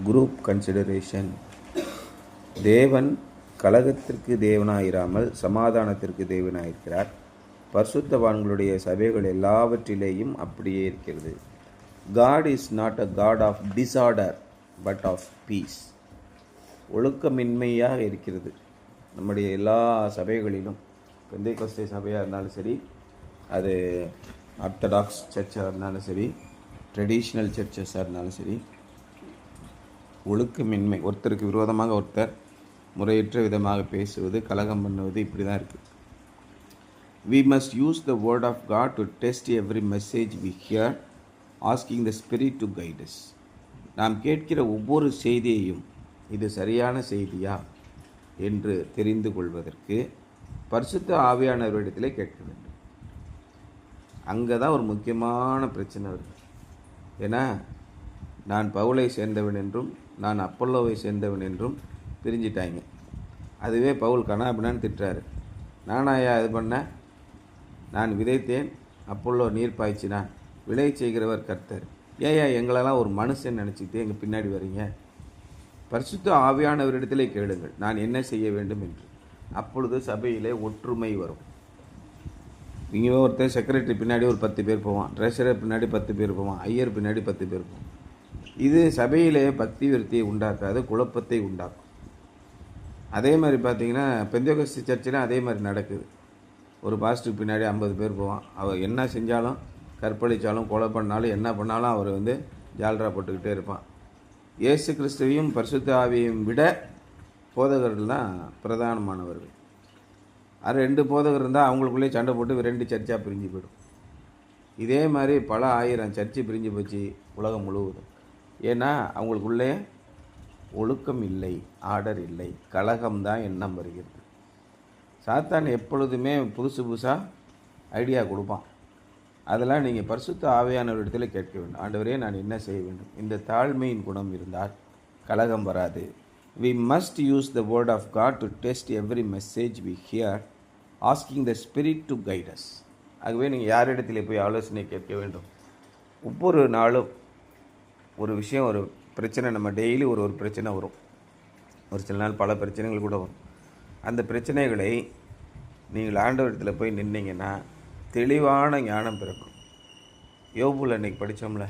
Group consideration. தேவன் கலகத்திற்கு தேவனாயிராமல் சமாதானத்திற்கு தேவனாயிருக்கிறார். பரிசுத்தவான்களுடைய சபைகள் எல்லாவற்றிலேயும் அப்படியே இருக்கிறது. God is not a God of disorder but of peace. ஒழுக்கமின்மையாக இருக்கிறது நம்முடைய எல்லா சபைகளிலும். பெந்தேகோஸ்தே சபையாக இருந்தாலும் சரி, அது ஆர்த்தடாக்ஸ் சர்ச்சாக இருந்தாலும் சரி, ட்ரெடிஷ்னல் சர்ச்சஸாக இருந்தாலும் சரி, ஒழுக்கமின்மை, ஒருத்தருக்கு விரோதமாக ஒருத்தர் முறையற்ற விதமாக பேசுவது, கலகம் பண்ணுவது, இப்படி தான் இருக்குது. We must use the word of God to test every message we hear, asking the Spirit to guide us. நாம் கேட்கிற ஒவ்வொரு செய்தியையும் இது சரியான செய்தியா என்று தெரிந்து கொள்வதற்கு பரிசுத்த ஆவியானவரிடத்திலே கேட்க வேண்டும். அங்கே தான் ஒரு முக்கியமான பிரச்சனை வருது. ஏன்னா நான் பவுலை சேர்ந்தவன் என்றும் நான் அப்பல்லோவை சேர்ந்தவன் என்றும் பிரிஞ்சிட்டாங்க. அதுவே பவுல் கனாபினான்னு திட்டுறாரு. நானாயா இது பண்ணேன்? நான் விதைத்தேன், அப்பல்லோ நீர் பாய்ச்சினான், விளை செய்கிறவர் கர்த்தர். ஏயா எங்களெல்லாம் ஒரு மனுஷன் நினச்சிக்கிட்டு எங்கள் பின்னாடி வரீங்க? பரிசுத்த ஆவியானவரிடத்திலே கேளுங்கள் நான் என்ன செய்ய வேண்டும் என்று. அப்பொழுது சபையிலே ஒற்றுமை வரும். இங்கே ஒருத்தர் செக்ரட்டரி பின்னாடி ஒரு 10 பேர் போவான், ட்ரெஷரர் பின்னாடி 10 பேர் போவான், ஐயர் பின்னாடி 10 பேர் போவான். இது சபையிலே பக்தி விருத்தியை உண்டாக்காது, குழப்பத்தை உண்டாக்கும். அதே மாதிரி பார்த்தீங்கன்னா பெந்தேகோஸ்தே சர்ச்சில் அதே மாதிரி நடக்குது. ஒரு பாஸ்டருக்கு பின்னாடி 50 பேர் போவான். அவர் என்ன செஞ்சாலும், கற்பழித்தாலும், கொலை பண்ணாலும், என்ன பண்ணாலும் அவர் ஜால்ரா போட்டுக்கிட்டே இருப்பான். இயேசு கிறிஸ்துவையும் பரிசுத்த ஆவியையும் விட போதகர்கள் தான் பிரதானமானவர்கள். அது 2 போதகர் இருந்தால் அவங்களுக்குள்ளே சண்டை போட்டு 2 சர்ச்சாக பிரிஞ்சு போயிடும். இதே மாதிரி பல ஆயிரம் சர்ச்சு பிரிஞ்சு போச்சு உலகம் முழுவதும். ஏன்னா அவங்களுக்குள்ளே ஒழுக்கம் இல்லை, ஆர்டர் இல்லை, கலகம்தான் எண்ணம் வருகிறது. சாத்தான் எப்பொழுதுமே புதுசாக ஐடியா கொடுப்பான். அதெல்லாம் நீங்கள் பரிசுத்த ஆவியானவர் இடத்துல கேட்க வேண்டும். ஆண்டவரே நான் என்ன செய்ய வேண்டும்? இந்த தாழ்மையின் குணம் இருந்தால் கலகம் வராது. We must use the word of God to test every message we hear, asking the Spirit to guide us. ஆகவே நீங்கள் யாரிடத்தில் போய் ஆலோசனை கேட்க வேண்டும்? ஒவ்வொரு நாளும் ஒரு விஷயம், ஒரு பிரச்சனை, நம்ம டெய்லி ஒரு பிரச்சனை வரும். ஒரு சில நாள் பல பிரச்சனைகள் கூட வரும். அந்த பிரச்சனைகளை நீங்கள் ஆண்டவரிடத்தில் போய் நின்னீங்கன்னா தெளிவான ஞானம் பிறக்கும். யோபுல அன்னைக்கு படித்தோம்ல,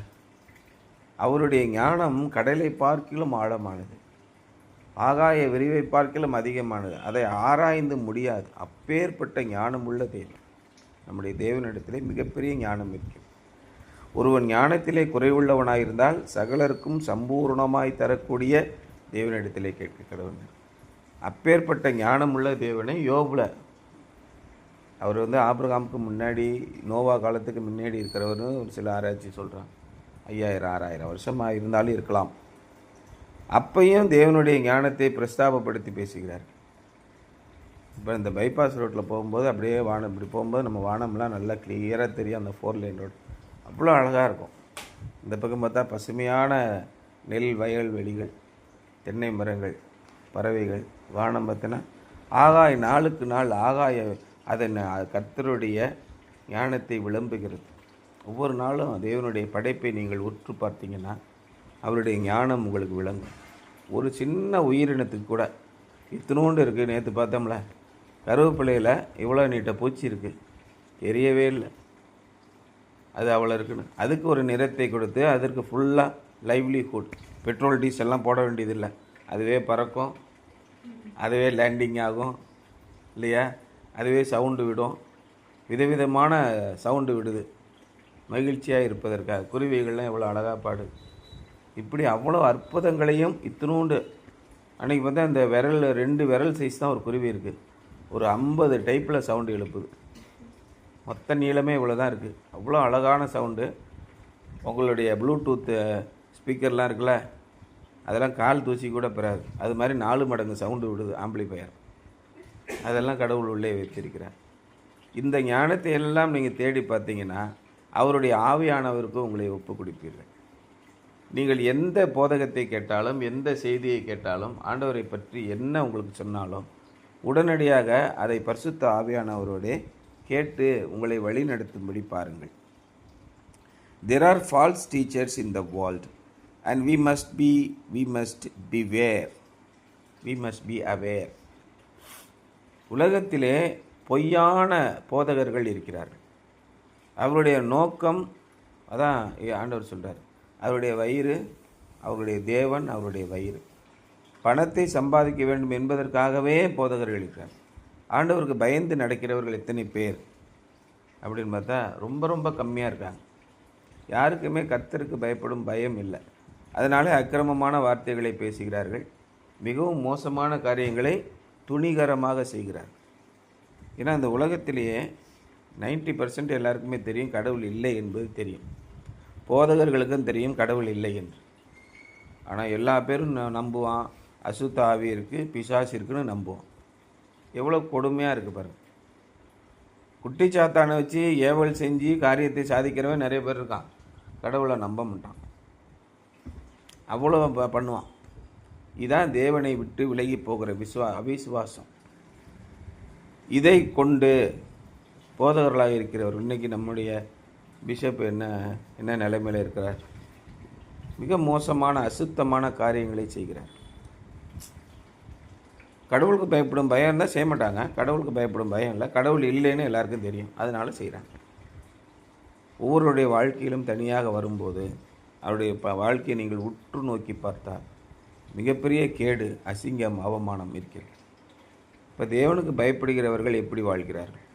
அவருடைய ஞானம் கடலை பார்க்கிலும் ஆழமானது, ஆகாய விரிவை பார்க்கிலும் அதிகமானது, அதை ஆராய்ந்து முடியாது. அப்பேற்பட்ட ஞானமுள்ள தேவன் நம்முடைய தேவனிடத்திலே மிகப்பெரிய ஞானம் இருக்கிறது. ஒருவன் ஞானத்திலே குறைவுள்ளவனாயிருந்தால் சகலருக்கும் சம்பூர்ணமாய் தரக்கூடிய தேவனிடத்திலே கேட்க கடவுள். அப்பேற்பட்ட ஞானமுள்ள தேவனை யோபுல, அவர் ஆபிரகாமுக்கு முன்னாடி, நோவா காலத்துக்கு முன்னாடி இருக்கிறவர்னு ஒரு சில ஆராய்ச்சி சொல்கிறான். 5000-6000 வருஷமாக இருந்தாலும் இருக்கலாம். அப்பையும் தேவனுடைய ஞானத்தை பிரஸ்தாபப்படுத்தி பேசுகிறார். இப்போ இந்த பைபாஸ் ரோட்டில் போகும்போது அப்படியே வானம், இப்படி போகும்போது நம்ம வானம்லாம் நல்லா கிளியராக தெரியும். அந்த 4 லேன் ரோடு அவ்வளோ அழகாக இருக்கும். இந்த பக்கம் பார்த்தா பசுமையான நெல் வயல் வெளிகள், தென்னை மரங்கள், பறவைகள். வானம் பார்த்தோன்னா ஆகாய, நாளுக்கு நாள் ஆகாய அதன் கர்த்தருடைய ஞானத்தை விளம்புகிறது. ஒவ்வொரு நாளும் தேவனுடைய படைப்பை நீங்கள் உற்று பார்த்தீங்கன்னா அவருடைய ஞானம் உங்களுக்கு விளங்கும். ஒரு சின்ன உயிரினத்துக்கு கூட இத்தினோண்டு இருக்குது. நேற்று பார்த்தோம்ல, கருவேப்பிலையில் இவ்வளோ நீட்ட பூச்சி இருக்குது, எரியவே இல்லை. அது அவ்வளோ இருக்குன்னு அதுக்கு ஒரு நிறத்தை கொடுத்து அதற்கு ஃபுல்லாக லைவ்லிஹுட், பெட்ரோல் டீசல்லாம் போட வேண்டியதில்லை. அதுவே பறக்கும், அதுவே லேண்டிங் ஆகும் இல்லையா? அதுவே சவுண்டு விடும், விதவிதமான சவுண்டு விடுது மகிழ்ச்சியாக இருப்பதற்காக. குருவிகள்லாம் எவ்வளோ அழகாக பாடுது. இப்படி அவ்வளோ அற்புதங்களையும் இத்தினூண்டு. அன்றைக்கி பார்த்தா இந்த விரல் 2 விரல் சைஸ் தான் ஒரு குருவி இருக்குது. ஒரு 50 டைப்பில் சவுண்டு எழுப்புது. மொத்த நீளமே இவ்வளோ தான் இருக்குது. அவ்வளோ அழகான சவுண்டு. உங்களுடைய ப்ளூடூத் ஸ்பீக்கர்லாம் இருக்குல்ல, அதெல்லாம் கால் தூசி கூட பெறாது. அது மாதிரி 4 மடங்கு சவுண்டு விடுது ஆம்பிளிஃபையர். அதெல்லாம் கடவுள் உள்ளே வைத்திருக்கிறார். இந்த ஞானத்தை எல்லாம் நீங்கள் தேடி பார்த்தீங்கன்னா அவருடைய ஆவியானவருக்கு உங்களை ஒப்பு கொடுப்பீர்கள். நீங்கள் எந்த போதகத்தை கேட்டாலும், எந்த செய்தியை கேட்டாலும், ஆண்டவரை பற்றி என்ன உங்களுக்கு சொன்னாலும் உடனடியாக அதை பரிசுத்த ஆவியானவரோடே கேட்டு உங்களை வழி நடத்தும்படி பாருங்கள். There are false teachers in the world. and we must beware. We must be aware. உலகத்திலே பொய்யான போதகர்கள் இருக்கிறார்கள். அவருடைய நோக்கம் அதான் ஆண்டவர் சொல்கிறார், அவருடைய வயிறு, அவருடைய தேவன் அவருடைய வயிறு. பணத்தை சம்பாதிக்க வேண்டும் என்பதற்காகவே போதகர்கள் இருக்கிறார். ஆண்டவருக்கு பயந்து நடக்கிறவர்கள் எத்தனை பேர் அப்படின்னு பார்த்தா ரொம்ப ரொம்ப கம்மியாக இருக்காங்க. யாருக்குமே கர்த்தருக்கு பயப்படும் பயம் இல்லை. அதனால அக்கிரமமான வார்த்தைகளை பேசுகிறார்கள், மிகவும் மோசமான காரியங்களை துணிகரமாக செய்கிறார்கள். ஏன்னா இந்த உலகத்திலேயே 90% எல்லாருக்குமே தெரியும் கடவுள் இல்லை என்பது தெரியும். போதகர்களுக்கும் தெரியும் கடவுள் இல்லை என்று. ஆனால் எல்லா பேரும் நம்புவான், அசுத்த ஆவி இருக்குது, பிசாசு இருக்குன்னு நம்புவான். எவ்வளோ கொடுமையாக இருக்குது பாருங்கள். குட்டிச்சாத்தானை வச்சு ஏவல் செஞ்சு காரியத்தை சாதிக்கிறவன் நிறைய பேர் இருக்கான், கடவுளை நம்ப மாட்டான், அவ்வளோ பண்ணுவான். இதான் தேவனை விட்டு விலகி போகிற அவிசுவாசம். இதை கொண்டு போதகர்களாக இருக்கிறவர் இன்றைக்கி நம்முடைய பிஷப் என்ன நிலைமையில் இருக்கிறார்? மிக மோசமான அசுத்தமான காரியங்களை செய்கிறார். கடவுளுக்கு பயப்படும் பயம் இருந்தால் செய்ய மாட்டாங்க. கடவுளுக்கு பயப்படும் பயம் இல்லை, கடவுள் இல்லைன்னு எல்லாருக்கும் தெரியும், அதனால செய்கிறாங்க. ஒவ்வொருடைய வாழ்க்கையிலும் தனியாக வரும்போது அவருடைய வாழ்க்கையை நீங்கள் உற்று நோக்கி பார்த்தால் மிகப்பெரிய கேடு, அசிங்கம், அவமானம் இருக்கிறது. இப்போ தேவனுக்கு பயப்படுகிறவர்கள் எப்படி வாழ்கிறார்கள்?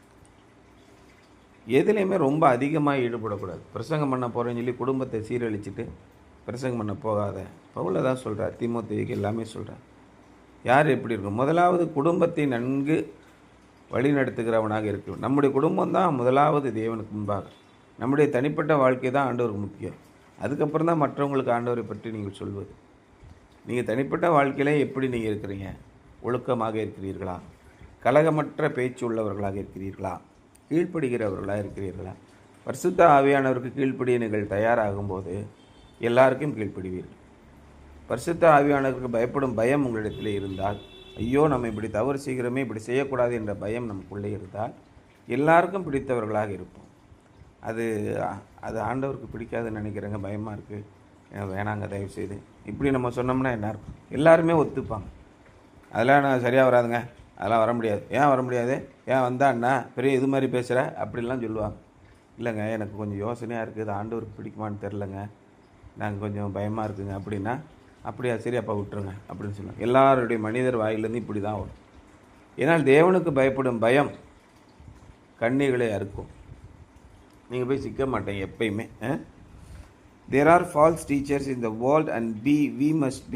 எதுலேயுமே ரொம்ப அதிகமாக ஈடுபடக்கூடாது. பிரசங்கம் பண்ண போகிறேன்னு சொல்லி குடும்பத்தை சீரழிச்சிட்டு பிரசங்கம் பண்ண போகாத. பவுல் தான் சொல்கிறார், தீமோத்தேயுக்கு எல்லாமே சொல்கிறார். யார் எப்படி இருக்கும்? முதலாவது குடும்பத்தை நன்கு வழி நடத்துகிறவனாக இருக்கும். நம்முடைய குடும்பம் தான் முதலாவது தேவனுக்கு முன்பாக. நம்முடைய தனிப்பட்ட வாழ்க்கை தான் ஆண்டவருக்கு முக்கியம். அதுக்கப்புறம் தான் மற்றவங்களுக்கு ஆண்டவரை பற்றி நீங்கள் சொல்வது. நீங்கள் தனிப்பட்ட வாழ்க்கையில் எப்படி நீங்கள் இருக்கிறீங்க? ஒழுக்கமாக இருக்கிறீர்களா? கலகமற்ற பேச்சு உள்ளவர்களாக இருக்கிறீர்களா? கீழ்ப்படுகிறவர்களாக இருக்கிறீர்களா? பரிசுத்த ஆவியானவருக்கு கீழ்ப்படிய நீங்கள் தயாராகும்போது எல்லாருக்கும் கீழ்ப்படுவீர்கள். பரிசுத்த ஆவியானவருக்கு பயப்படும் பயம் உங்களிடத்தில் இருந்தால், ஐயோ நம்ம இப்படி தவறு செய்கிறோமே, இப்படி செய்யக்கூடாது என்ற பயம் நமக்குள்ளே இருந்தால் எல்லாருக்கும் பிடித்தவர்களாக இருப்போம். அது ஆண்டவருக்கு பிடிக்காதுன்னு நினைக்கிறேங்க, பயமாக இருக்குது, வேணாங்க தயவு செய்து இப்படி நம்ம சொன்னோம்னா என்ன இருக்கும்? எல்லாருமே ஒத்துப்பாங்க. அதெல்லாம் நான் சரியாக வராதுங்க, அதெல்லாம் வர முடியாது. ஏன் வர முடியாது? ஏன் வந்தான்னா பெரிய இது மாதிரி பேசுகிற அப்படின்லாம் சொல்லுவாங்க. இல்லைங்க எனக்கு கொஞ்சம் யோசனையாக இருக்குது, ஆண்டவருக்கு பிடிக்குமான்னு தெரிலங்க, நாங்கள் கொஞ்சம் பயமாக இருக்குங்க அப்படின்னா, அப்படியா சரி அப்பா விட்டுருங்க அப்படின்னு சொல்லுவாங்க. எல்லாருடைய மனிதர் வாயிலேருந்து இப்படி தான் வரும். ஏன்னால் தேவனுக்கு பயப்படும் பயம் கண்ணிகளை அறுக்கும். நீங்கள் போய் சிக்க மாட்டீங்க எப்பயுமே. There are false teachers in the world and we must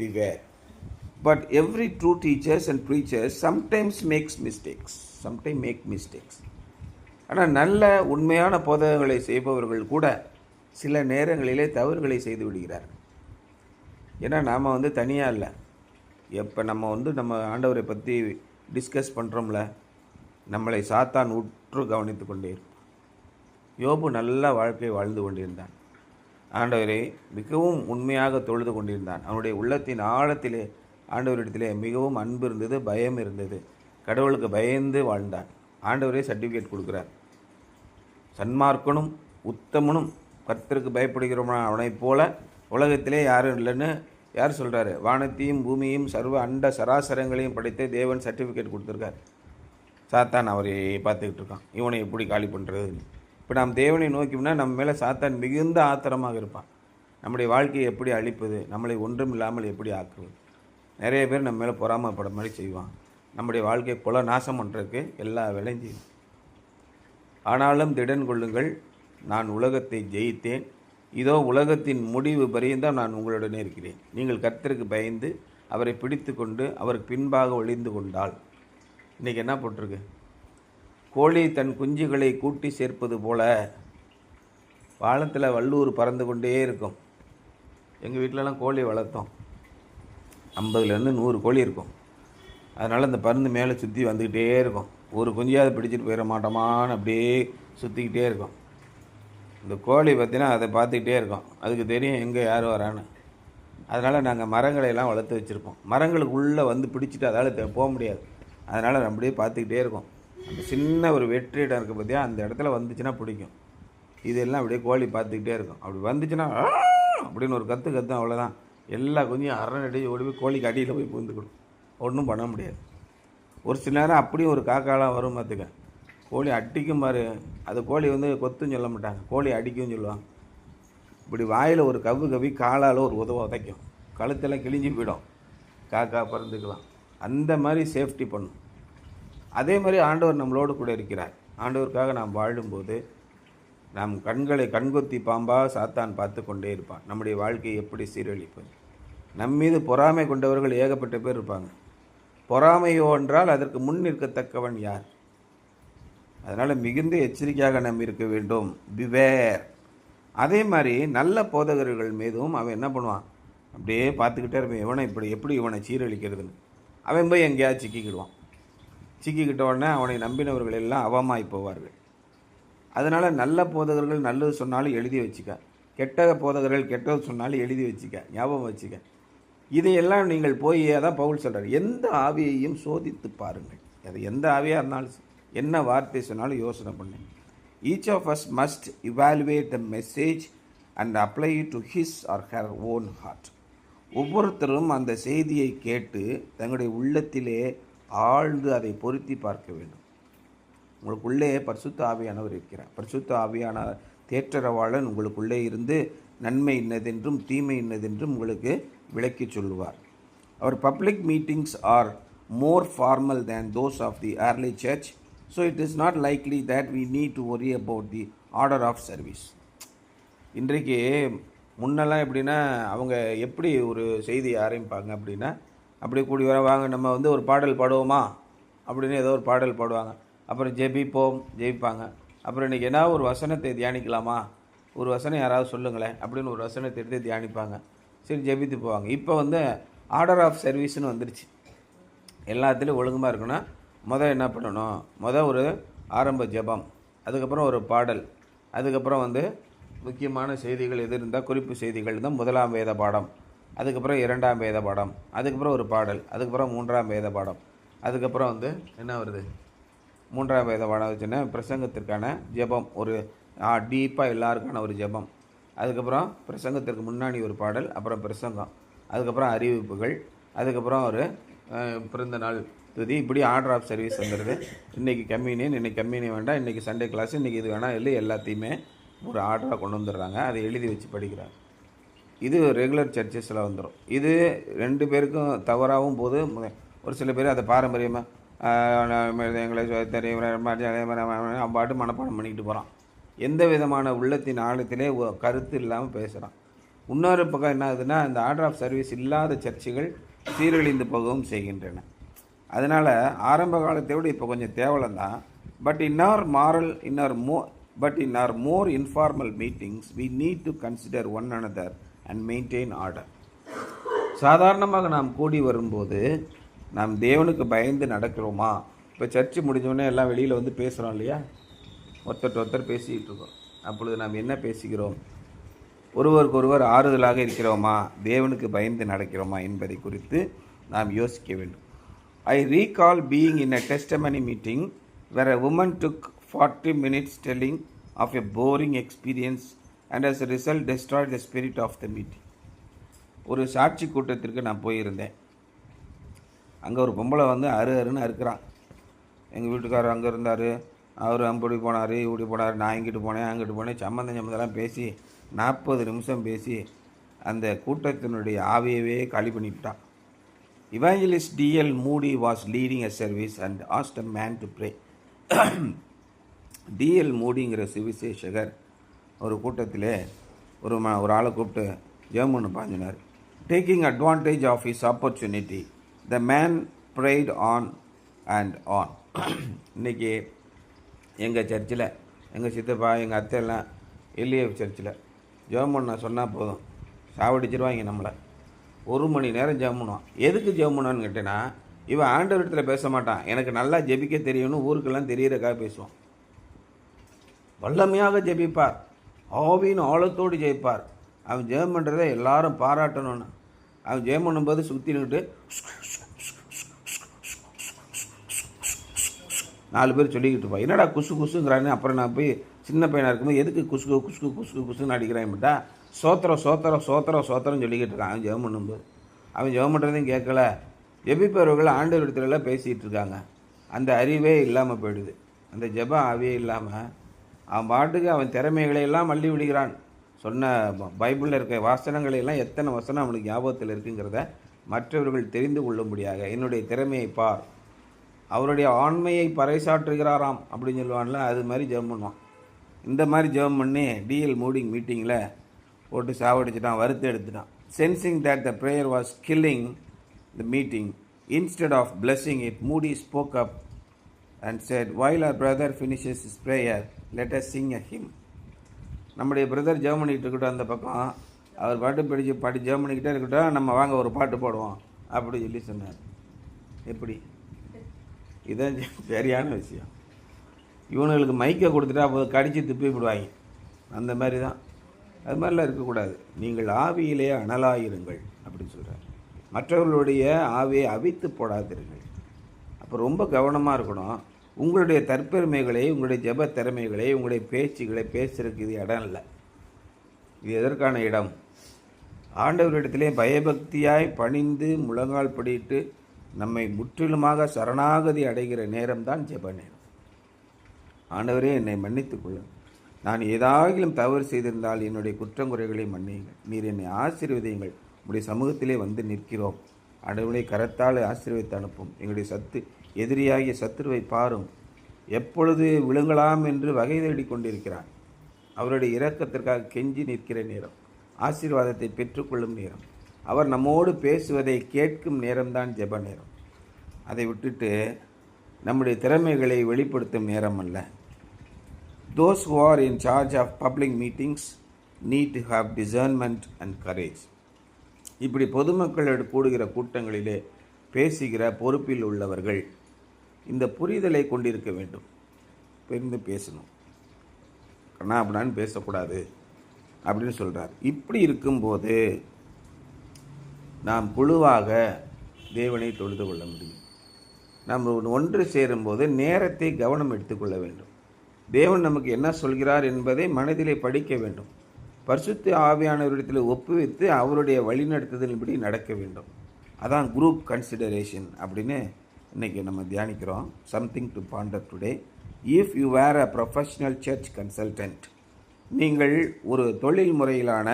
beware. But every true teachers and preachers sometimes make mistakes. ஆனால் நல்ல உண்மையான போதகங்களை செய்பவர்கள் கூட சில நேரங்களிலே தவறுகளை செய்து விடுகிறார்கள். ஏன்னா நாம் தனியாக இல்லை. எப்போ நம்ம ஆண்டவரை பற்றி டிஸ்கஸ் பண்ணுறோம்ல, நம்மளை சாத்தான் உற்று கவனித்து கொண்டே இருப்பான். யோபு நல்ல வாழ்க்கை வாழ்ந்து கொண்டிருந்தான். ஆண்டவரை மிகவும் உண்மையாக தொழுது கொண்டிருந்தான். அவனுடைய உள்ளத்தின் ஆழத்திலே ஆண்டவரிடத்திலே மிகவும் அன்பு இருந்தது, பயம் இருந்தது. கடவுளுக்கு பயந்து வாழ்ந்தான். ஆண்டவரே சர்டிஃபிகேட் கொடுக்குறார். சன்மார்க்கனும் உத்தமனும் கர்த்தருக்கு பயப்படுகிறோம்னா அவனைப் போல உலகத்திலே யாரும் இல்லைன்னு யார் சொல்கிறாரு? வானத்தையும் பூமியையும் சர்வ அண்ட சராசரங்களையும் படைத்து தேவன் சர்டிஃபிகேட் கொடுத்துருக்கார். சாத்தான் அவரை பார்த்துக்கிட்டு இருக்கான், இவனை எப்படி காலி பண்ணுறதுன்னு. இப்போ நாம் தேவனை நோக்கினா நம்ம மேலே சாத்தான் மிகுந்த ஆத்திரமாக இருப்பான். நம்முடைய வாழ்க்கையை எப்படி அழிப்பது, நம்மளை ஒன்றும் இல்லாமல் எப்படி ஆக்குவது. நிறைய பேர் நம்ம மேலே பொறாமப்பட மாதிரி செய்வான். நம்முடைய வாழ்க்கையை கொலை நாசம் பண்ணுறதுக்கு எல்லா வேலையும் செய்யும். ஆனாலும் திடன் கொள்ளுங்கள், நான் உலகத்தை ஜெயித்தேன், இதோ உலகத்தின் முடிவு பரியந்தம் நான் உங்களுடனே இருக்கிறேன். நீங்கள் கர்த்தருக்கு பயந்து அவரை பிடித்து கொண்டு அவருக்கு பின்பாக ஒளிந்து கொண்டால். இன்றைக்கி என்ன போட்டிருக்கு? கோழி தன் குஞ்சுகளை கூட்டி சேர்ப்பது போல வானத்தில் வல்லூர் பறந்து கொண்டே இருக்கும். எங்கள் வீட்டிலலாம் கோழி வளர்த்தோம், 50லேருந்து 100 கோழி இருக்கும். அதனால் அந்த பருந்து மேலே சுற்றி வந்துக்கிட்டே இருக்கும். ஒரு குஞ்சியாவது பிடிச்சிட்டு போயிட மாட்டோமான்னு அப்படியே சுற்றிக்கிட்டே இருக்கும். இந்த கோழி பார்த்தீங்கன்னா அதை பார்த்துக்கிட்டே இருக்கும். அதுக்கு தெரியும் எங்கே யார் வரான்னு. அதனால் நாங்கள் மரங்களையெல்லாம் வளர்த்து வச்சுருப்போம். மரங்களுக்கு உள்ளே வந்து பிடிச்சிட்டு அதால் போக முடியாது. அதனால் அப்படியே பார்த்துக்கிட்டே இருக்கும். அந்த சின்ன ஒரு வெற்றி இடம் இருக்குது பார்த்தியா, அந்த இடத்துல வந்துச்சுன்னா பிடிக்கும். இதெல்லாம் அப்படியே கோழி பார்த்துக்கிட்டே இருக்கும். அப்படி வந்துச்சுன்னா அப்படின்னு ஒரு கற்று அவ்வளோதான். எல்லா குஞ்சும் அரணடி ஓடி போய் கோழிக்கு அடியில் போய் பூந்துக்கிடும். ஒன்றும் பண்ண முடியாது. ஒரு சில நேரம் அப்படியும் ஒரு காக்காலாம் வரும் பார்த்துக்க. கோழி அடிக்கும் பாரு. அது கோழி வந்து கொத்துன்னு சொல்ல மாட்டாங்க, கோழி அடிக்கும்னு சொல்லுவாங்க. இப்படி வாயில் ஒரு கவ்வி காலால் ஒரு உதைக்கும், கழுத்தெல்லாம் கிழிஞ்சி போயிடும், காக்கா பறந்துக்கலாம். அந்த மாதிரி சேஃப்டி பண்ணும். அதே மாதிரி ஆண்டவர் நம்மளோடு கூட இருக்கிறார். ஆண்டவருக்காக நாம் வாழும்போது நம் கண்களை கண்கொத்தி பாம்பாக சாத்தான் பார்த்து கொண்டே இருப்பான். நம்முடைய வாழ்க்கையை எப்படி சீரழிப்பது? நம்மீது பொறாமை கொண்டவர்கள் ஏகப்பட்ட பேர் இருப்பாங்க. பொறாமையோ என்றால் அதற்கு முன் நிற்கத்தக்கவன் யார்? அதனால் மிகுந்த எச்சரிக்கையாக நம்ம இருக்க வேண்டும். பிவேர். அதே மாதிரி நல்ல போதகர்கள் மீதும் அவன் என்ன பண்ணுவான், அப்படியே பார்த்துக்கிட்டே இருப்பான். இவனை எப்படி இவனை சீரழிக்கிறதுன்னு. அவன் போய் எங்கேயாவது சிக்கிக்கிடுவான். சிக்கிக்கிட்ட உடனே அவனை நம்பினவர்கள் எல்லாம் அவமாய் போவார்கள். அதனால் நல்ல போதகர்கள் நல்லது சொன்னாலும் எழுதி வச்சுக்க, கெட்ட போதகர்கள் கெட்டது சொன்னாலும் எழுதி வச்சுக்க, ஞாபகம் வச்சுக்க. இதையெல்லாம் நீங்கள் போய் அதான் பவுல் சொல்கிறார், எந்த ஆவியையும் சோதித்து பாருங்கள். அது எந்த ஆவியாக இருந்தாலும் என்ன வார்த்தை சொன்னாலும் யோசனை பண்ணு. Each of us must evaluate the message and apply to his or her own heart. ஒவ்வொருத்தரும் அந்த செய்தியை கேட்டு தங்களுடைய உள்ளத்திலே ஆழ்ந்து அதை பொருத்தி பார்க்க வேண்டும். உங்களுக்குள்ளே பரிசுத்த ஆவியானவர் இருக்கிறார். பரிசுத்த ஆவியான தேற்றரவாளன் உங்களுக்குள்ளே இருந்து நன்மை இன்னதென்றும் தீமை இன்னதென்றும் உங்களுக்கு விளக்கி சொல்லுவார். அவர் public meetings are more formal than those of the early church, so it is not likely that we need to worry about the order of service. இன்றைக்கு முன்னெல்லாம் எப்படின்னா அவங்க எப்படி ஒரு செய்தியை ஆரம்பிப்பாங்க அப்படின்னா, அப்படி கூடி வர வாங்க நம்ம வந்து ஒரு பாடல் பாடுவோமா அப்படின்னு ஏதோ ஒரு பாடல் பாடுவாங்க. அப்புறம் ஜெயிப்பாங்க. அப்புறம் இன்றைக்கி என்ன ஒரு வசனத்தை தியானிக்கலாமா, ஒரு வசனம் யாராவது சொல்லுங்களேன் அப்படின்னு ஒரு வசனத்தை எடுத்து தியானிப்பாங்க. சரி, ஜெபித்து போவாங்க. இப்போ வந்து ஆர்டர் ஆஃப் சர்வீஸ்னு வந்துடுச்சு. எல்லாத்துலேயும் ஒழுங்கமாக இருக்குன்னா என்ன பண்ணணும், ஒரு ஆரம்ப ஜெபம், அதுக்கப்புறம் ஒரு பாடல், அதுக்கப்புறம் வந்து முக்கியமான செய்திகள் எது இருந்தால் குறிப்பு செய்திகள் தான் 1ஆம் வேத பாடம், அதுக்கப்புறம் 2ஆம் வேத பாடம், அதுக்கப்புறம் ஒரு பாடல், அதுக்கப்புறம் 3ஆம் வேத பாடம், அதுக்கப்புறம் வந்து என்ன வருது 3ஆம் வேத பாடம் வச்சுன்னா பிரசங்கத்திற்கான ஜெபம், ஒரு டீப்பாக எல்லாருக்கான ஒரு ஜெபம், அதுக்கப்புறம் பிரசங்கத்திற்கு முன்னாடி ஒரு பாடல், அப்புறம் பிரசங்கம், அதுக்கப்புறம் அறிவிப்புகள், அதுக்கப்புறம் ஒரு பிறந்த நாள் துதி. இப்படி ஆர்டர் ஆஃப் சர்வீஸ் வந்துடுது. இன்றைக்கி கம்யூனியன், இன்றைக்கி கம்யூனியன் வேண்டாம், இன்றைக்கி சண்டே கிளாஸ், இன்றைக்கி இது வேணாம், இல்லை எல்லாத்தையுமே ஒரு ஆர்டராக கொண்டு வந்துடுறாங்க. அதை எழுதி வச்சு படிக்கிறாங்க. இது ரெகுலர் சர்ச்சஸில் வந்துடும். இது 2 பேருக்கும் தவறாகவும் போது. ஒரு சில பேர் அதை பாரம்பரியமாக எங்களை பாட்டு மனப்பாடம் பண்ணிக்கிட்டு போகிறான். எந்த விதமான உள்ளத்தின் ஆழத்திலே கருத்து இல்லாமல் பேசுகிறான். இன்னொரு பக்கம் என்ன ஆகுதுன்னா, இந்த ஆர்டர் ஆஃப் சர்வீஸ் இல்லாத சர்ச்சுகள் சீரழிந்து போகவும் செய்கின்றன. அதனால் ஆரம்ப காலத்தை விட இப்போ கொஞ்சம் தேவலம் தான். But in our more informal meetings we need to consider one another and maintain order. சாதாரணமாக நாம் கூடி வரும்போது நாம் தேவனுக்கு பயந்து நடக்கிறோமா? இப்போ சர்ச்சு முடிஞ்சோடனே எல்லாம் வெளியில் வந்து பேசுகிறோம் இல்லையா, ஒருத்தர் பேசிக்கிட்டு இருக்கோம். அப்பொழுது நாம் என்ன பேசுகிறோம்? ஒருவருக்கொருவர் ஆறுதலாக இருக்கிறோமா, தேவனுக்கு பயந்து நடக்கிறோமா என்பதை குறித்து நாம் யோசிக்க வேண்டும். I recall being in a testimony meeting where a woman took 40 minutes telling of a boring experience and as a result destroyed the spirit of the meeting. ஒரு சாட்சி கூட்டத்திற்கு நான் போயிருந்தேன். அங்கே ஒரு பொம்பளை வந்து அருன்னு அறுக்கிறான். எங்கள் வீட்டுக்காரர் அங்கே இருந்தார், அவர் அப்படி போனார், இப்படி போனார், நான் இங்கிட்டு போனேன் அங்கிட்டு போனேன், சம்மந்தம் பேசி 40 நிமிஷம் பேசி அந்த கூட்டத்தினுடைய ஆவியவே காலி பண்ணிவிட்டான். Evangelist D.L. Moody was leading a service and asked a man to pray. D.L. மூடிங்கிற சுவிசேஷகர் ஒரு கூட்டத்தில் ஒரு ஆளை கூப்பிட்டு ஜெபம் பண்ண பாஞ்சினார். Taking advantage of his opportunity the man prayed on and on. இன்றைக்கி எங்கள் சர்ச்சில் எங்கள் சித்தப்பா எங்கள் அத்தை எல்லாம் எல்ஏஎஃப் சர்ச்சில் ஜெபம் பண்ண சொன்னால் போதும், சாவடிச்சிருவாங்க நம்மளை. 1 மணி நேரம் ஜெபம் பண்ணுவான். எதுக்கு ஜெபம் பண்ணான்னு கேட்டேன்னா, இவன் ஆண்டவரிடத்தில் பேச மாட்டான், எனக்கு நல்லா ஜெபிக்க தெரியும்னு ஊருக்கெல்லாம் தெரியறதுக்காக பேசுவான். வல்லமையாக ஜெபிப்பார், ஆவியின் ஆழத்தோடு ஜெயிப்பார். அவன் ஜெபம் பண்ணுறதை எல்லாரும் பாராட்டணும்னு. அவன் ஜெபம் பண்ணும்போது சுற்றினுக்கிட்டு 4 பேர் சொல்லிக்கிட்டு இருப்பான், என்னடா குசுங்கிறான்னு. அப்புறம் நான் போய் சின்ன பையனாக இருக்கும்போது எதுக்கு குசுக்குன்னு அடிக்கிறான்ட்டா, சோத்திரம் சோத்திரம் சோத்திரம் சோத்திரம் சொல்லிக்கிட்டு இருக்கான். அவன் ஜெபம் பண்ணும்போது அவன் ஜெபம் பண்ணுறதையும் கேட்கல. ஜெபிப்பவர்கள் ஆண்டவர் இடத்துலலாம் பேசிகிட்டு இருக்காங்க. அந்த அறிவே இல்லாமல் போயிடுது. அந்த ஜெப ஆவியே இல்லாமல் அவன் பாட்டுக்கு அவன் திறமைகளையெல்லாம் மல்லி விடுகிறான். சொன்ன பைபிளில் இருக்க வாசனங்களையெல்லாம் எத்தனை வசனம் அவனுக்கு ஞாபகத்தில் இருக்குங்கிறத மற்றவர்கள் தெரிந்து கொள்ளும்படியாக என்னுடைய திறமையை பார், அவருடைய ஆண்மையை பறைசாற்றுகிறாராம் அப்படின்னு சொல்லுவான்ல, அது மாதிரி ஜெபம் பண்ணுவான். இந்த மாதிரி ஜெபம் பண்ணி டிஎல் மூடிங் மீட்டிங்கில் போட்டு சாவடிச்சிட்டான், வறுத்து எடுத்துட்டான். Sensing that the prayer was killing the meeting, instead of blessing it, Moody spoke up and said, while our brother finishes his prayer, let us sing a hymn. நம்முடைய பிரதர் ஜெபம் பண்ணிகிட்டு இருக்கட்டும், அந்த பக்கம் அவர் பாட்டு ஜெபம் பண்ணிக்கிட்டே இருக்கட்டும், நம்ம வாங்க ஒரு பாட்டு பாடுவோம் அப்படி சொல்லி சொன்னார். எப்படி? இதுதான் சரியான விஷயம். இவனுங்களுக்கு மைக்கை கொடுத்துட்டா அப்போ கடித்து துப்பி விடுவாங்க. அந்த மாதிரி தான். அது மாதிரிலாம் இருக்கக்கூடாது. நீங்கள் ஆவியிலே அனலாயிருங்கள் அப்படின்னு சொல்கிறார். மற்றவர்களுடைய ஆவியை அவித்து போடாதிருங்கள். அப்போ ரொம்ப கவனமாக இருக்கணும். உங்களுடைய தற்பெருமைகளை, உங்களுடைய ஜெப திறமைகளை, உங்களுடைய பேச்சுகளை பேசுகிறதுக்கு இது இடம் இல்லை. இது எதற்கான இடம்? ஆண்டவரிடத்திலே பயபக்தியாய் பணிந்து முழங்கால் படிட்டு நம்மை முற்றிலுமாக சரணாகதி அடைகிற நேரம்தான் ஜெப நேரம். ஆண்டவரே, என்னை மன்னித்துக் கொள்ளும். நான் ஏதாகிலும் தவறு செய்திருந்தால் என்னுடைய குற்றங்குறைகளை மன்னியுங்கள். நீர் என்னை ஆசீர்வதியுங்கள். உங்களுடைய சமூகத்திலே வந்து நிற்கிறோம். ஆண்டவரை கரத்தால் ஆசீர்வதித்து அனுப்பும். எங்களுடைய எதிரியாகிய சத்துருவை பாரும். எப்பொழுது விழுங்கலாம் என்று வகை தேடி கொண்டிருக்கிறான். அவருடைய இரக்கத்திற்காக கெஞ்சி நிற்கிற நேரம், ஆசீர்வாதத்தை பெற்றுக்கொள்ளும் நேரம், அவர் நம்மோடு பேசுவதை கேட்கும் நேரம்தான் ஜெப நேரம். அதை விட்டுட்டு நம்முடைய திறமைகளை வெளிப்படுத்தும் நேரம் அல்ல. Those who are in charge of public meetings need to have discernment and courage. இப்படி பொதுமக்கள் கூடுகிற கூட்டங்களிலே பேசுகிற பொறுப்பில் உள்ளவர்கள் இந்த புரிதலை கொண்டிருக்க வேண்டும். பெருந்து பேசணும், கண்ணா அப்படின்னான்னு பேசக்கூடாது அப்படின்னு சொல்கிறார். இப்படி இருக்கும்போது நாம் குழுவாக தேவனை தொழுது கொள்ள முடியும். நாம் ஒன்று சேரும்போது நேரத்தை கவனம் எடுத்துக்கொள்ள வேண்டும். தேவன் நமக்கு என்ன சொல்கிறார் என்பதை மனதிலே படிக்க வேண்டும். பரிசுத்த ஆவியானவரிடத்தில் ஒப்புவித்து அவருடைய வழிநடத்துதலின்படி நடக்க வேண்டும். அதான் குரூப் கன்சிடரேஷன் அப்படின்னு இன்றைக்கி நம்ம தியானிக்கிறோம். Something to ponder today. If you were a professional church consultant, நீங்கள் ஒரு தொழில் முறையிலான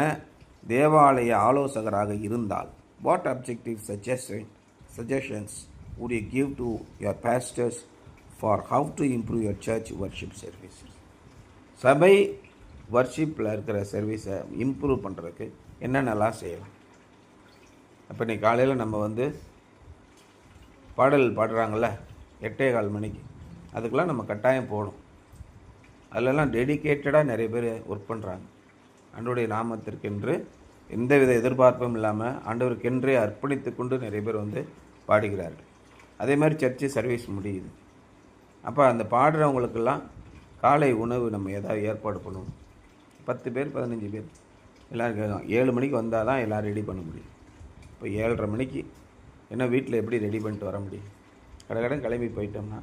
தேவாலய ஆலோசகராக இருந்தால், what objective suggestions would you give to your pastors for how to improve your church worship services? சபை வர்ஷிப்பில் இருக்கிற சர்வீஸை இம்ப்ரூவ் பண்ணுறதுக்கு என்னென்னலாம் செய்யலாம்? அப்போ இன்றைக்கி காலையில் நம்ம பாடல் பாடுறாங்கள்ல 8:15 மணிக்கு, அதுக்கெலாம் நம்ம கட்டாயம் போகணும். அதிலெல்லாம் டெடிக்கேட்டடாக நிறைய பேர் ஒர்க் பண்ணுறாங்க. ஆண்டவருடைய நாமத்திற்கென்று எந்தவித எதிர்பார்ப்பும் இல்லாமல் ஆண்டவருக்கென்றே அர்ப்பணித்து கொண்டு நிறைய பேர் பாடுகிறார்கள். அதே மாதிரி சர்ச்சு சர்வீஸ் முடியுது. அப்போ அந்த பாடுறவங்களுக்கெல்லாம் காலை உணவு நம்ம ஏதாவது ஏற்பாடு பண்ணுவோம். 10 பேர் 15 பேர் எல்லோரும் கேட்கும். 7 மணிக்கு வந்தால் தான் எல்லோரும் ரெடி பண்ண முடியும். இப்போ 7:30 மணிக்கு ஏன்னா வீட்டில் எப்படி ரெடி பண்ணிட்டு வர முடியும்? கடன் கிளம்பி போயிட்டோம்னா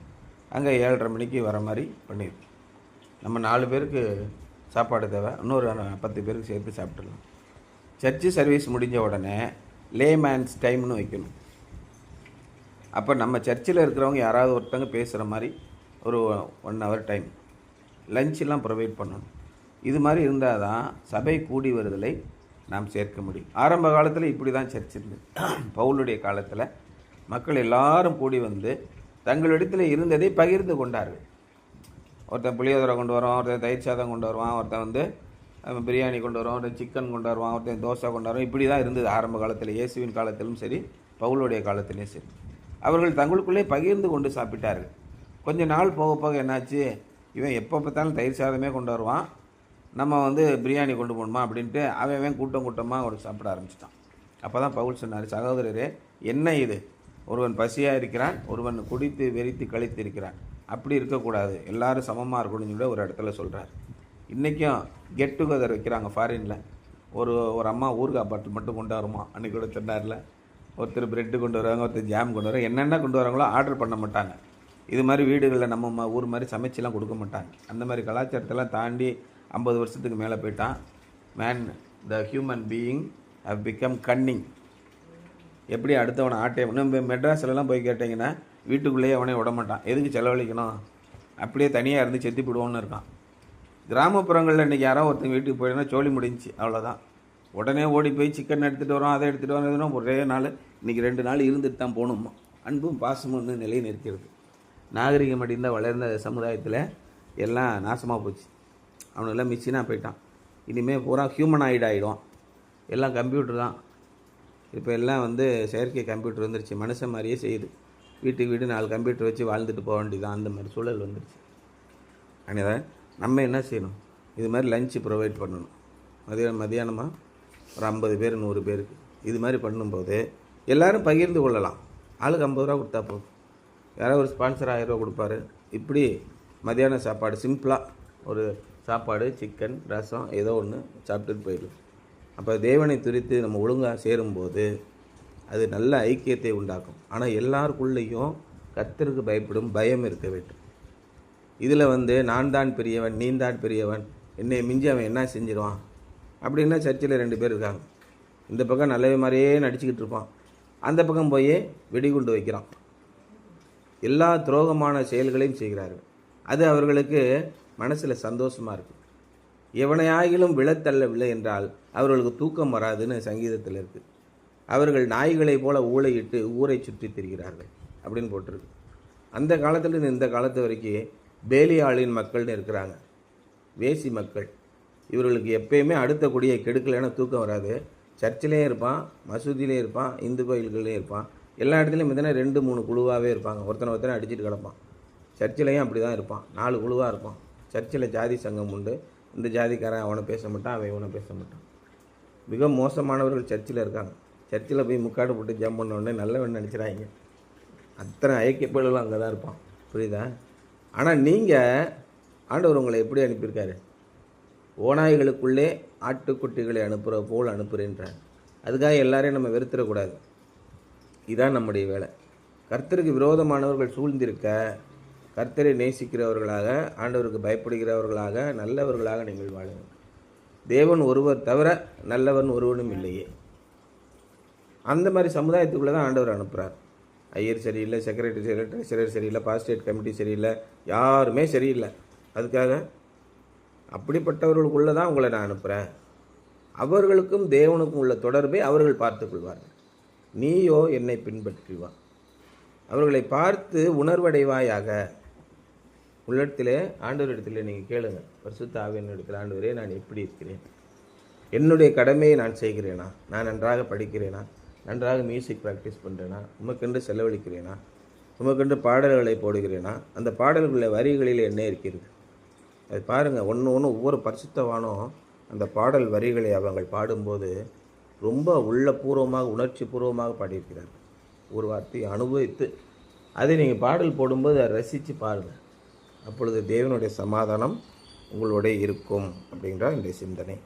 அங்கே 7:30 மணிக்கு வர மாதிரி பண்ணிடுவோம். நம்ம 4 பேருக்கு சாப்பாடு தேவை, இன்னொரு 10 பேருக்கு சேர்த்து சாப்பிட்டுடலாம். சர்ச்சு சர்வீஸ் முடிஞ்ச உடனே லேமேன்ஸ் டைம்னு வைக்கணும். அப்போ நம்ம சர்ச்சில் இருக்கிறவங்க யாராவது ஒருத்தங்க பேசுகிற மாதிரி ஒரு 1 hour டைம், லஞ்செலாம் ப்ரொவைட் பண்ணணும். இது மாதிரி இருந்தால் தான் சபை கூடி வருதலை நாம் சேர்க்க முடியும். ஆரம்ப காலத்தில் இப்படி தான் சர்ச் இருந்தது. பவுலுடைய காலத்தில் மக்கள் எல்லாரும் கூடி தங்களிடத்தில் இருந்ததை பகிர்ந்து கொண்டார்கள். ஒருத்தன் புளியோதரை கொண்டு வருவான், ஒருத்தன் தயிர் சாதம் கொண்டு வருவான், ஒருத்தன் பிரியாணி கொண்டு வருவான், ஒருத்தன் சிக்கன் கொண்டு வருவான், ஒருத்தன் தோசை கொண்டு வருவான். இப்படி தான் இருந்தது ஆரம்ப காலத்தில். இயேசுவின் காலத்திலும் சரி, பவுலுடைய காலத்திலையும் சரி. அவர்கள் தங்களுக்குள்ளே பகிர்ந்து கொண்டு சாப்பிட்டார்கள். கொஞ்ச நாள் போக போக என்னாச்சு, இவன் எப்போ பார்த்தாலும் தயிர் சாதமே கொண்டு வருவான், நம்ம பிரியாணி கொண்டு போகணுமா அப்படின்ட்டு அவன் கூட்டமாக ஒரு சாப்பிட ஆரம்பிச்சிட்டான். அப்போ தான் பவுல் சொன்னார், சகோதரரே, என்ன இது? ஒருவன் பசியாக இருக்கிறான், ஒருவன் குடித்து வெறித்து கழித்து இருக்கிறான். அப்படி இருக்கக்கூடாது, எல்லோரும் சமமாக இருக்கணும்னு சொல்லி ஒரு இடத்துல சொல்கிறார். இன்றைக்கும் கெட் டுகெதர் வைக்கிறாங்க ஃபாரினில். ஒரு அம்மா ஊறுகாய் பாட்டில் மட்டும் கொண்டு வருமா, அன்றைக்கி கூட சொன்னார்ல. ஒருத்தர் பிரெட்டு கொண்டு வருவாங்க, ஒருத்தர் ஜாம் கொண்டு வராங்க. என்னென்ன கொண்டு வராங்களோ ஆர்டர் பண்ண மாட்டாங்க. இது மாதிரி வீடுகளில் நம்ம ஊர் மாதிரி சமைச்செல்லாம் கொடுக்க மாட்டாங்க. அந்த மாதிரி கலாச்சாரத்தெல்லாம் தாண்டி 50 வருஷத்துக்கு மேலே போயிட்டான். The human being have become cunning. எப்படி அடுத்தவனை ஆட்டை நம்ம மெட்ராஸ்லலாம் போய் கேட்டிங்கன்னா வீட்டுக்குள்ளேயே அவனே விட மாட்டான். எதுக்கு செலவழிக்கணும், அப்படியே தனியாக இருந்து செத்து போடுவோன்னு இருக்கான். கிராமப்புறங்களில் இன்றைக்கி யாரோ ஒருத்தங்க வீட்டுக்கு போயிடுனா சோழி முடிஞ்சிச்சு, அவ்வளோதான். உடனே ஓடி போய் சிக்கன் எடுத்துகிட்டு வரோம், அதை எடுத்துகிட்டு வரதுன்னா ஒரே நாள், இன்றைக்கி 2 நாள் இருந்துட்டு தான் போகணுமா. அன்பும் பாசமும் நிலை நிற்கிறது. நாகரிகம் அடைந்த வளர்ந்த சமுதாயத்தில் எல்லாம் நாசமாக போச்சு. அவனுக்கெல்லாம் மிஷினாக போயிட்டான். இனிமேல் பூரா ஹியூமனாய்டு ஆகிடும். எல்லாம் கம்ப்யூட்டர் தான். இப்போ எல்லாம் செயற்கை கம்ப்யூட்டர் வந்துருச்சு, மனுஷன் மாதிரியே செய்யுது. வீட்டுக்கு வீடு 4 கம்ப்யூட்டர் வச்சு வாழ்ந்துட்டு போக வேண்டியதான், அந்த மாதிரி சூழல் வந்துருச்சு. அதனால் நம்ம என்ன செய்யணும், இது மாதிரி லஞ்சு ப்ரொவைட் பண்ணணும். மதியானமாக ஒரு 50 பேர் 100 பேருக்கு இது மாதிரி பண்ணும்போது எல்லோரும் பகிர்ந்து கொள்ளலாம். ஆளுக்கு 50 ரூபா கொடுத்தா போதும். யாராவது ஒரு ஸ்பான்சர் 1000 ரூபா கொடுப்பாரு. இப்படி மதியான சாப்பாடு சிம்பிளாக ஒரு சாப்பாடு, சிக்கன், ரசம் ஏதோ ஒன்று சாப்பிட்டுட்டு போயிடும். அப்போ தேவனை துரித்து நம்ம ஒழுங்காக சேரும்போது அது நல்ல ஐக்கியத்தை உண்டாக்கும். ஆனால் எல்லாருக்குள்ளேயும் கர்த்தருக்கு பயப்படும் பயம் இருக்க வேண்டும். இதில் நான் தான் பெரியவன், நீ தான் பெரியவன், என்னை மிஞ்சி அவன் என்ன செஞ்சிடுவான் அப்படின்னா சர்ச்சில் 2 பேர் இருக்காங்க. இந்த பக்கம் நல்லவே மாதிரியே நடிச்சுக்கிட்டு இருப்பான், அந்த பக்கம் போய் வெடிகுண்டு வைக்கிறான். எல்லா துரோகமான செயல்களையும் செய்கிறார்கள். அது அவர்களுக்கு மனசில் சந்தோஷமாக இருக்குது. எவனையாகிலும் விழத்தள்ளவில்லை என்றால் அவர்களுக்கு தூக்கம் வராதுன்னு சங்கீதத்தில் இருக்குது. அவர்கள் நாய்களை போல ஊளையிட்டு ஊரை சுற்றி திரிகிறார்கள் அப்படின்னு போட்டிருக்கு. அந்த காலத்தில் இந்த காலத்து வரைக்கும் பேலியாளின் மக்கள்னு இருக்கிறாங்க, வேசி மக்கள். இவர்களுக்கு எப்பயுமே அடுத்த கொடியை கெடுக்கலைன்னா தூக்கம் வராது. சர்ச்சிலையும் இருப்பான், மசூதியிலையும் இருப்பான், இந்து கோயில்கள்லையும் இருப்பான். எல்லா இடத்துலையும் பார்த்தீங்கன்னா 2-3 குழுவாகவே இருப்பாங்க. ஒருத்தனை அடிச்சுட்டு கிடப்பான். சர்ச்சிலையும் அப்படி தான் இருப்பான், 4 குழுவாக இருப்பான். சர்ச்சில் ஜாதி சங்கம் உண்டு. இந்த ஜாதிக்காரன் அவனை பேச மாட்டான், அவன் இவனை பேச மாட்டான். மிக மோசமானவர்கள் சர்ச்சில் இருக்காங்க. சர்ச்சில் போய் முக்காடு போட்டு ஜம்ப் பண்ண உடனே நல்லவன் நினச்சிடாங்க. அத்தனை ஐக்கியப்படலாம் அங்கே தான் இருப்பான். புரியுதா? ஆனால் நீங்கள் ஆண்டவர் உங்களை எப்படி அனுப்பியிருக்காரு? ஓநாய்களுக்குள்ளே ஆட்டுக்குட்டிகளை அனுப்புகிற போல் அனுப்புகிறேன்றார். அதுக்காக எல்லாரையும் நம்ம வெறுத்துடக்கூடாது. இதுதான் நம்முடைய வேலை. கர்த்தருக்கு விரோதமானவர்கள் சூழ்ந்திருக்க கர்த்தரை நேசிக்கிறவர்களாக, ஆண்டவருக்கு பயப்படுகிறவர்களாக, நல்லவர்களாக நீங்கள் வாழுங்கள். தேவன் ஒருவர் தவிர நல்லவன் ஒருவனும் இல்லையே. அந்த மாதிரி சமுதாயத்துக்குள்ளே தான் ஆண்டவர் அனுப்புகிறார். ஐயர் சரியில்லை, செக்ரட்டரி சரியில்லை, ட்ரெஷரர் சரியில்லை, பாஸ்டேட் கமிட்டி சரியில்லை, யாருமே சரியில்லை. அதுக்காக அப்படிப்பட்டவர்களுக்குள்ளே தான் உங்களை நான் அனுப்புகிறேன். அவர்களுக்கும் தேவனுக்கும் உள்ள தொடர்பை அவர்கள் பார்த்து கொள்வார்கள். நீயோ என்னை பின்பற்றுவா. அவர்களை பார்த்து உணர்வடைவாயாக. உள்ளத்திலே ஆண்டவரிடத்தில் நீங்கள் கேளுங்க. பரிசுத்த ஆவியின் இடத்தில், ஆண்டவரே நான் எப்படி இருக்கிறேன், என்னுடைய கடமையை நான் செய்கிறேனா, நான் நன்றாக படிக்கிறேனா, நன்றாக மியூசிக் ப்ராக்டிஸ் பண்ணுறேனா, உமக்கென்று செலவழிக்கிறேனா, உமக்கென்று பாடல்களை போடுகிறேனா, அந்த பாடல்களுடைய வரிகளில் என்ன இருக்கிறது அது பாருங்கள். ஒன்று ஒவ்வொரு பரிசுத்தவானும் அந்த பாடல் வரிகளை அவங்கள் பாடும்போது ரொம்ப உள்ளபூர்வமாக, உணர்ச்சி பூர்வமாக பாடியிருக்கிறார்கள். ஒரு வார்த்தையை அனுபவித்து அதை நீங்கள் பாடல் போடும்போது அதை ரசித்து பாருங்கள். அப்பொழுது தேவனுடைய சமாதானம் உங்களோட இருக்கும் அப்படிங்கிற இந்த சிந்தனை.